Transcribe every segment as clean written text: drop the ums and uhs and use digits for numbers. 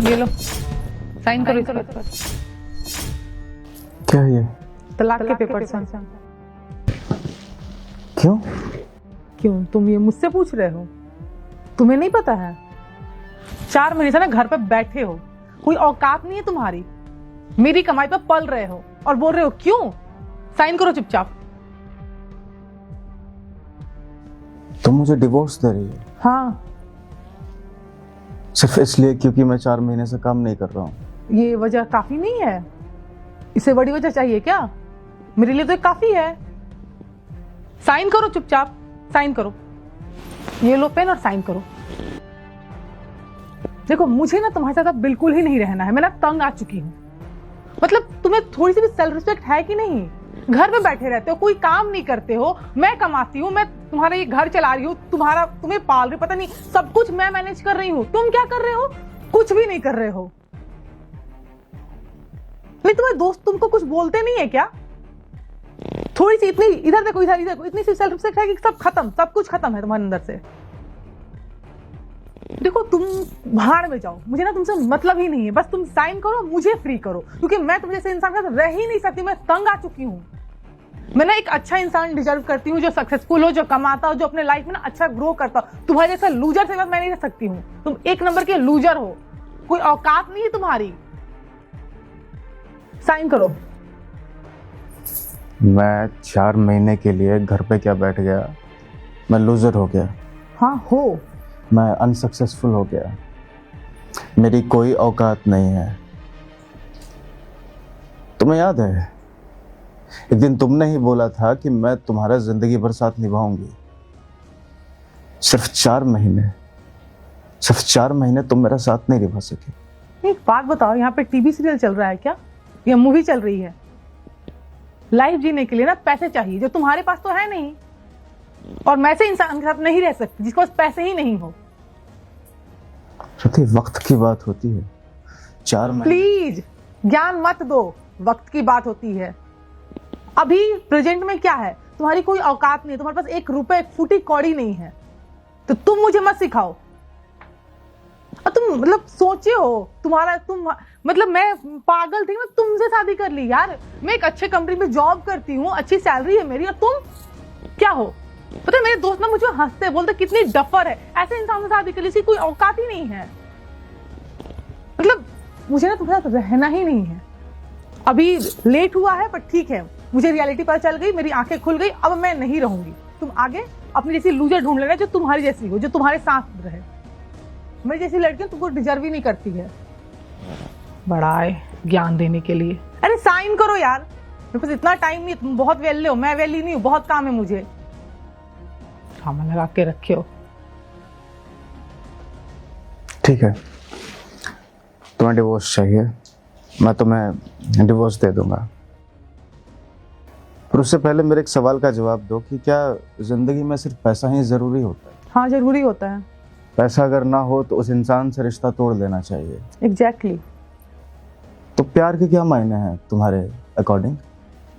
ये लो, साइन करो इस पर। क्या है ये? तलाक के पेपर्स हैं। क्यों? क्यों तुम ये मुझसे पूछ रहे हो? तुम्हें नहीं पता है? 4 महीने से ना घर पे बैठे हो, कोई औकात नहीं है तुम्हारी, मेरी कमाई पर पल रहे हो और बोल रहे हो क्यों? साइन करो चुपचाप। तुम मुझे डिवोर्स दे रही हो हाँ, सिर्फ इसलिए क्योंकि मैं 4 महीने से काम नहीं कर रहा हूँ? ये वजह काफी नहीं है? इससे बड़ी वजह चाहिए क्या? मेरे लिए तो ये काफी है। साइन करो चुपचाप, साइन करो। ये लो पेन और साइन करो। देखो मुझे ना तुम्हारे साथ अब बिल्कुल ही नहीं रहना है, मैं ना तंग आ चुकी हूँ। मतलब तुम्हें थोड़ी सी भी सेल्फ रिस्पेक्ट है कि नहीं? घर में बैठे रहते हो, कोई काम नहीं करते हो, मैं कमाती हूँ, मैं तुम्हारा ये घर चला रही हूँ, तुम्हें पाल रही हूँ, पता नहीं सब कुछ मैं मैनेज कर रही हूँ। तुम क्या कर रहे हो? कुछ भी नहीं कर रहे हो। नहीं तुम्हारे दोस्त तुमको कुछ बोलते नहीं है क्या? थोड़ी सी इतनी इधर देखो, इधर इधर इतनी सी सेल्फ रिस्पेक्ट है कि सब खत्म, सब कुछ खत्म है तुम्हारे अंदर से। देखो तुम भाड़ में जाओ, मुझे ना तुमसे मतलब ही नहीं है। बस तुम साइन करो, मुझे फ्री करो, क्योंकि मैं तुम जैसे इंसान के साथ रह ही नहीं सकती। मैं तंग आ चुकी हूँ। मैं ना एक अच्छा इंसान डिजर्व करती हूँ, जो सक्सेसफुल हो, जो कमाता हो, जो अपने लाइफ में ना अच्छा ग्रो करता हो। तुम्हारे जैसा लूजर से मैं नहीं रह सकती हूँ। तुम 1 नंबर के लूजर हो, कोई औकात नहीं है तुम्हारी। साइन करो। मैं 4 महीने के लिए घर पे क्या बैठ गया? मैं लूजर हो गया? हाँ हो। मैं अनसक्सेसफुल हो गया? मेरी कोई औकात नहीं है? तुम्हें याद है एक दिन तुमने ही बोला था कि मैं तुम्हारा जिंदगी भर साथ निभाऊंगी। सिर्फ 4 महीने, सिर्फ 4 महीने तुम मेरा साथ नहीं निभा सके। एक बात बताओ, यहाँ पे टीवी सीरियल चल रहा है क्या या मूवी चल रही है? लाइफ जीने के लिए ना पैसे चाहिए, जो तुम्हारे पास तो है नहीं। और मैं से इंसान के साथ नहीं रह सकती जिसके पास पैसे ही नहीं हो। श्रुति, वक्त की बात होती है। 4 महीने। प्लीज ज्ञान मत दो, वक्त की बात होती है। अभी प्रेजेंट में क्या है? तुम्हारी कोई औकात नहीं है, तुम्हारे पास 1 रुपए 1 फूटी कौड़ी नहीं है, तो तुम मुझे मत सिखाओ। और तुम मतलब सोचे हो तुम मतलब मैं पागल थी, मैं तुमसे शादी कर ली यार। मैं एक अच्छे कंपनी में जॉब करती हूँ, अच्छी सैलरी है मेरी, और तुम क्या हो? पता है मेरे दोस्त ना मुझे हंसते, बोलते कितनी डफर है, ऐसे इंसान से शादी कर ली, इसकी कोई औकात ही नहीं है। मतलब मुझे ना तुम्हारे साथ रहना ही नहीं है। अभी लेट हुआ है पर ठीक है, मुझे रियलिटी पता चल गई, मेरी आंखें खुल गई, अब मैं नहीं रहूंगी। तुम आगे अपनी जैसी लूजर ढूंढ लेना, जो तुम्हारी जैसी हो, जो तुम्हारे साथ रहे। मेरी जैसी लड़कियां तुमको डिजर्व ही नहीं करती है। बड़ा है ज्ञान देने के लिए। अरे साइन करो यार, मेरे पास इतना टाइम नहीं, तुम बहुत वेले हो, मैं वेली नहीं हूँ, बहुत काम है मुझे। काम लगा के रखे हो। ठीक है, तुम्हें डिवोर्स चाहिए, मैं तुम्हें डिवोर्स दे दूंगा। पर उससे पहले मेरे एक सवाल का जवाब दो कि क्या जिंदगी में सिर्फ पैसा ही जरूरी होता है? हाँ जरूरी होता है। पैसा अगर ना हो तो उस इंसान से रिश्ता तोड़ देना चाहिए। एग्जैक्टली। तो प्यार के क्या मायने हैं तुम्हारे अकॉर्डिंग?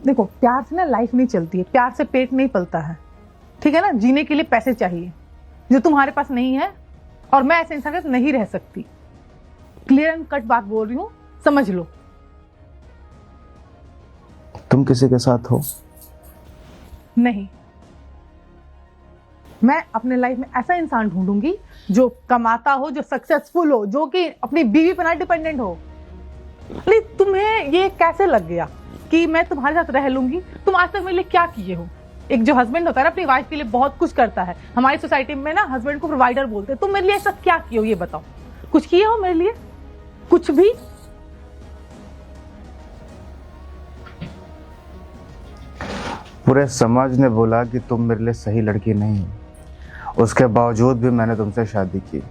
देखो प्यार से ना लाइफ नहीं चलती है, प्यार से पेट नहीं पलता है, ठीक है ना? जीने के लिए पैसे चाहिए, जो तुम्हारे पास नहीं है, और मैं ऐसे इंसान के साथ नहीं रह सकती। क्लियर एंड कट बात बोल रही हूँ, समझ लो। तुम किसी के साथ हो? नहीं, मैं अपने लाइफ में ऐसा इंसान ढूंढूंगी जो कमाता हो, जो सक्सेसफुल हो, जो कि अपनी बीवी पर ना डिपेंडेंट हो। अरे तुम्हें ये कैसे लग गया कि मैं तुम्हारे साथ रह लूंगी? तुम आज तक मेरे लिए क्या किए हो? एक जो हस्बैंड होता है ना अपनी वाइफ के लिए बहुत कुछ करता है, हमारी सोसाइटी में ना हस्बैंड को प्रोवाइडर बोलते हैं। तुम मेरे लिए ऐसा क्या किए हो ये बताओ? कुछ किए हो मेरे लिए? कुछ भी? पूरे समाज ने बोला कि तुम मेरे लिए सही लड़की नहीं हो, उसके बावजूद भी मैंने तुमसे शादी की।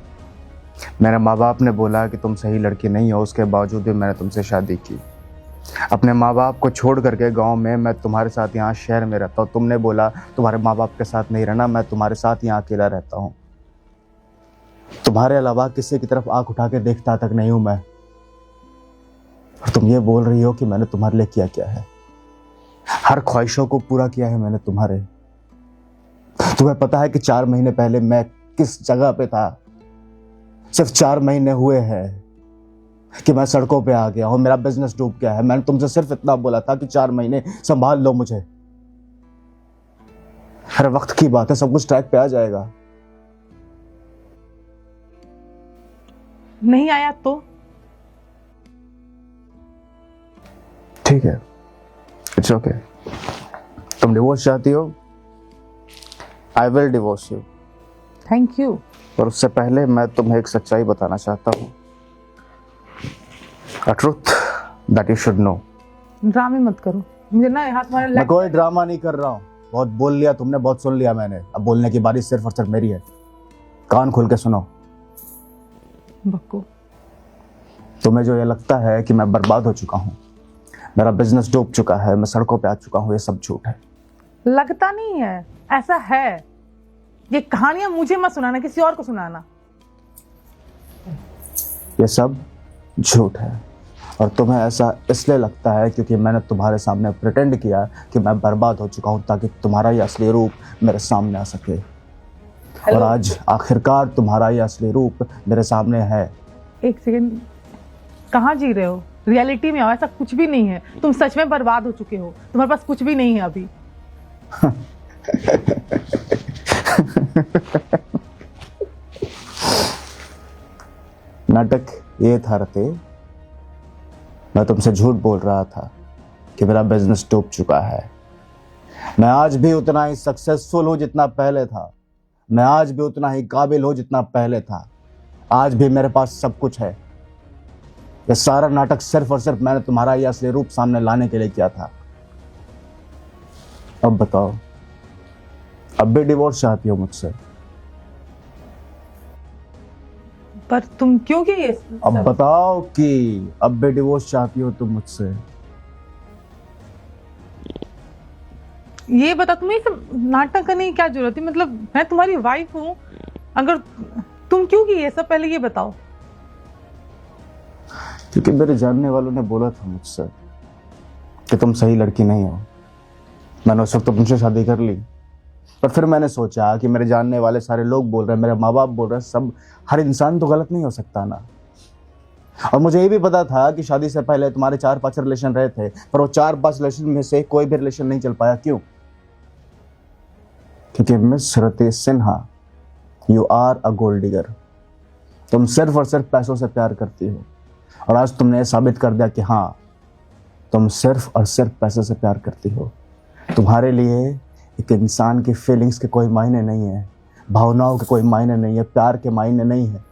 मेरे माँ बाप ने बोला कि तुम सही लड़की नहीं हो, उसके बावजूद भी मैंने तुमसे शादी की। अपने माँ बाप को छोड़ करके गांव में मैं तुम्हारे साथ यहाँ शहर में रहता हूँ। तुमने बोला तुम्हारे माँ बाप के साथ नहीं रहना, मैं तुम्हारे साथ यहाँ अकेला रहता हूँ। तुम्हारे अलावा किसी की तरफ आंख उठा के देखता तक नहीं हूं मैं। और तुम ये बोल रही हो कि मैंने तुम्हारे लिए किया क्या है? हर ख्वाहिशों को पूरा किया है मैंने तुम्हारे। तुम्हें पता है कि 4 महीने पहले मैं किस जगह पे था? सिर्फ 4 महीने हुए हैं कि मैं सड़कों पे आ गया हूं, मेरा बिजनेस डूब गया है। मैंने तुमसे सिर्फ इतना बोला था कि 4 महीने संभाल लो मुझे। हर वक्त की बात है, सब कुछ ट्रैक पे आ जाएगा। नहीं आया तो ठीक है, इट्स ओके। तुम डिवोर्स चाहती हो, I will divorce you. Thank you. पर उससे पहले मैं तुम्हें एक सच्चाई बताना चाहता हूं, a truth that you should know। ड्रामे मत करो, मुझे ना यहाँ तुम्हारे मैं कोई ड्रामा नहीं कर रहा हूं। बहुत बोल लिया तुमने, बहुत सुन लिया मैंने। अब बोलने की बारी सिर्फ और सिर्फ मेरी है। कान खोल के सुनो। बक्को। तुम्हें जो ये लगता है कि मैं बर्बाद हो चुका हूं, मेरा बिजनेस डूब चुका है, मैं सड़कों पे आ चुका हूं, ये सब झूठ है। लगता नहीं है, ऐसा है। ये कहानियां मुझे मत सुनाना, किसी और को सुनाना। ये सब झूठ है और तुम्हें ऐसा इसलिए लगता है क्योंकि मैंने तुम्हारे सामने प्रिटेंड किया कि मैं बर्बाद हो चुका हूं ताकि तुम्हारा ये असली रूप मेरे सामने आ सके। और आज आखिरकार तुम्हारा ये असली रूप मेरे सामने है। एक सेकंड, कहाँ जी रहे हो? रियलिटी में आओ, ऐसा कुछ भी नहीं है। तुम सच में बर्बाद हो चुके हो, तुम्हारे पास कुछ भी नहीं है अभी। नाटक ये था रते, मैं तुमसे झूठ बोल रहा था कि मेरा बिजनेस डूब चुका है। मैं आज भी उतना ही सक्सेसफुल हूं जितना पहले था। मैं आज भी उतना ही काबिल हूं जितना पहले था। आज भी मेरे पास सब कुछ है। ये सारा नाटक सिर्फ और सिर्फ मैंने तुम्हारा ये असली रूप सामने लाने के लिए किया था। अब बताओ, अब भी डिवोर्स चाहती हो मुझसे? पर तुम क्यों कि ये अब बताओ कि अब भी डिवोर्स चाहती हो तुम मुझसे? ये बता, तुम्हें ये सब नाटक करने की क्या जरूरत है? मतलब मैं तुम्हारी वाइफ हूँ, अगर तुम क्यों कि ये सब, पहले ये बताओ। क्योंकि मेरे जानने वालों ने बोला था मुझसे कि तुम सही लड़की नहीं हो। मैंने उस वक्त तो तुमसे शादी कर ली, पर फिर मैंने सोचा कि मेरे जानने वाले सारे लोग बोल रहे हैं, मेरे माँ बाप बोल रहे हैं, सब, हर इंसान तो गलत नहीं हो सकता ना। और मुझे ये भी पता था कि शादी से पहले तुम्हारे 4-5 रिलेशन रहे थे, पर वो 4-5 रिलेशन में से कोई भी रिलेशन नहीं चल पाया। क्यों? क्योंकि miss Rati Sinha, you are a gold digger. तुम सिर्फ और सिर्फ पैसों से प्यार करती हो, और आज तुमने साबित कर दिया कि हाँ, तुम सिर्फ और सिर्फ पैसे से प्यार करती हो। तुम्हारे लिए एक इंसान की फीलिंग्स के कोई मायने नहीं है, भावनाओं के कोई मायने नहीं है, प्यार के मायने नहीं है।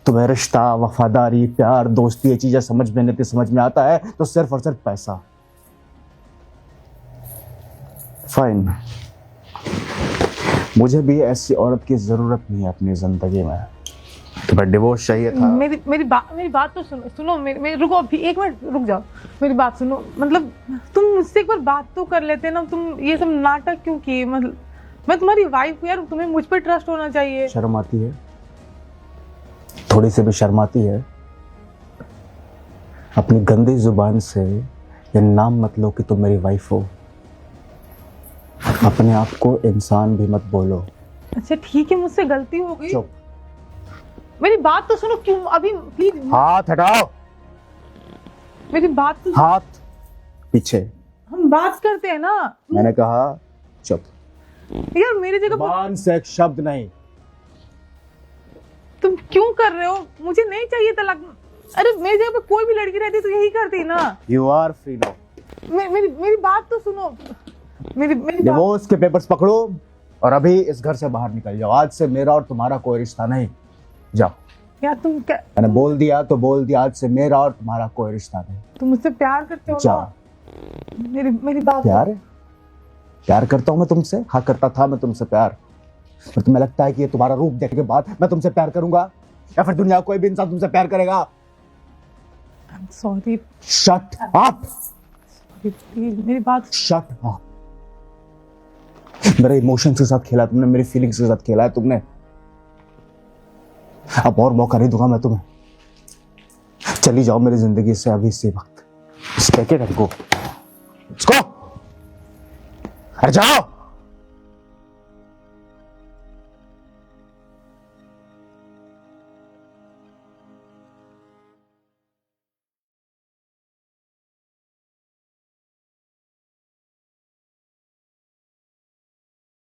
तुम्हें रिश्ता, वफादारी, प्यार, दोस्ती, ये चीजें समझ में नहीं, समझ में आता है तो सिर्फ और सिर्फ पैसा। फाइन, मुझे भी ऐसी औरत की जरूरत नहीं है अपनी जिंदगी में। तुम्हें डिवोर्स चाहिए था? मेरी बात तो सुनो। रुको, अभी 1 मिनट रुक जाओ, मेरी बात सुनो। मतलब तुम मुझसे एक बार बात तो कर लेते ना, तुम ये सब नाटक क्यों किए? मतलब मैं तुम्हारी वाइफ हूँ यार, तुम्हें मुझ पर ट्रस्ट होना चाहिए। शर्म आती है? थोड़ी सी भी शर्म आती है? अपनी गंदी जुबान से ये नाम मत लो कि तुम मेरी वाइफ हो। अपने आप को इंसान भी मत बोलो। अच्छा ठीक है, मुझसे गलती हो गई। चुप। मेरी बात तो सुनो। क्यों अभी, प्लीज हाथ हटाओ। मेरी बात तो, हाथ पीछे। हम बात करते हैं ना। मैंने कहा चुप। यार मेरी जगह जुबान से एक शब्द नहीं। तुम क्यों कर रहे हो? मुझे नहीं चाहिए तलाक। अरे मेरी जगह पे कोई भी लड़की रहती तो यही करती ना। You are free now. मेरी बात तो सुनो। मेरी डिवोर्स के पेपर्स पकड़ो और अभी इस घर से बाहर निकल जाओ। आज से मेरा और तुम्हारा कोई रिश्ता नहीं। जाओ। यार तुम क्या, मैंने बोल दिया तो बोल दिया, आज से मेरा और तुम्हारा कोई रिश्ता नहीं। तुम मुझसे प्यार करते हो जाओ। ना? मेरी बात। प्यार है? प्यार करता हूं मैं तुमसे? हाँ करता था मैं तुमसे प्यार। पर तुम्हें लगता है कि ये तुम्हारा रूप देखने के बाद मैं तुमसे प्यार करूंगा, या फिर दुनिया कोई भी इंसान तुमसे प्यार करेगा? सॉरी। Shut up. प्लीज मेरी बात। Shut up. मेरे इमोशंस के साथ खेला तुमने, मेरी फीलिंग्स के साथ खेला है तुमने। अब और मौका नहीं दूंगा मैं तुम्हें। चली जाओ मेरी जिंदगी से अभी इसी वक्त। Just take it and go. Let's go. हट जाओ।